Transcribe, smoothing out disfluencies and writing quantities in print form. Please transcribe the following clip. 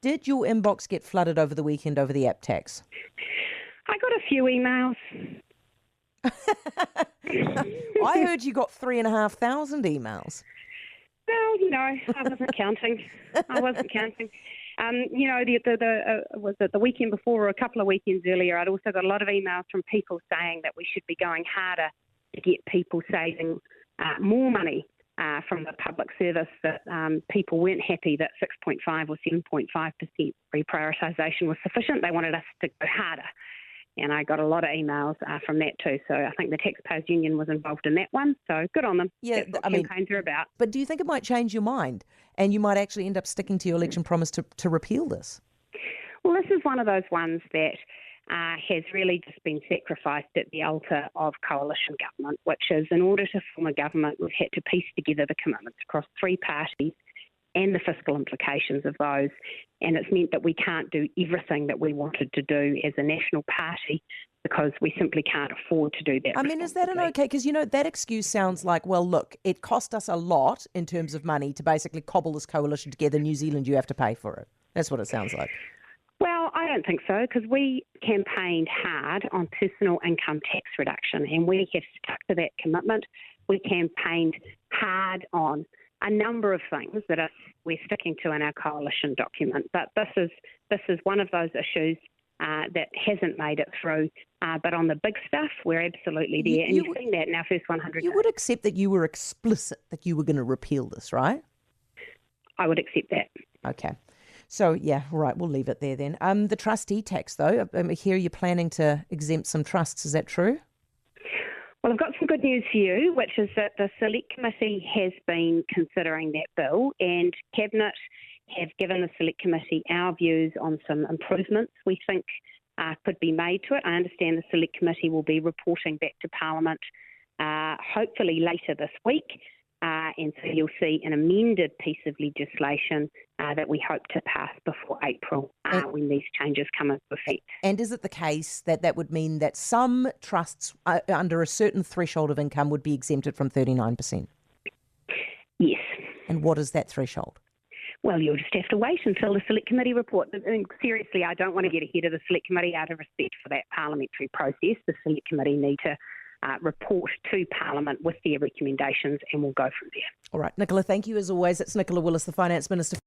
did your inbox get flooded over the weekend over the app tax? I got a few emails. I heard you got 3,500 emails. Well, I wasn't counting. Was it the weekend before or a couple of weekends earlier? I'd also got a lot of emails from people saying that we should be going harder to get people saving more money from the public service, that people weren't happy that 6.5 or 7.5% reprioritisation was sufficient. They wanted us to go harder. And I got a lot of emails from that too. So I think the Taxpayers Union was involved in that one. So good on them. Yeah, that's what campaigns are about. But do you think it might change your mind and you might actually end up sticking to your election promise to repeal this? Well, this is one of those ones that has really just been sacrificed at the altar of coalition government, which is, in order to form a government, we've had to piece together the commitments across three parties and the fiscal implications of those. And it's meant that we can't do everything that we wanted to do as a national party because we simply can't afford to do that. I mean, is that an okay? Because, that excuse sounds like, well, look, it cost us a lot in terms of money to basically cobble this coalition together. New Zealand, you have to pay for it. That's what it sounds like. Well, I don't think so, because we campaigned hard on personal income tax reduction, and we have stuck to that commitment. We campaigned hard on a number of things that we're sticking to in our coalition document, but this is one of those issues that hasn't made it through. But on the big stuff, we're absolutely there, and you've seen that in our first 100 days. You would accept that you were explicit that you were going to repeal this, right? I would accept that. Okay. So, yeah, right, we'll leave it there then. The trustee tax, though, I hear you're planning to exempt some trusts. Is that true? Well, I've got some good news for you, which is that the Select Committee has been considering that bill, and Cabinet have given the Select Committee our views on some improvements we think could be made to it. I understand the Select Committee will be reporting back to Parliament hopefully later this week, and so you'll see an amended piece of legislation that we hope to pass before April when these changes come into effect. And is it the case that would mean that some trusts under a certain threshold of income would be exempted from 39%? Yes. And what is that threshold? Well, you'll just have to wait until the Select Committee report. Seriously, I don't want to get ahead of the Select Committee out of respect for that parliamentary process. The Select Committee need to report to Parliament with their recommendations, and we'll go from there. All right, Nicola, thank you as always. It's Nicola Willis, the Finance Minister.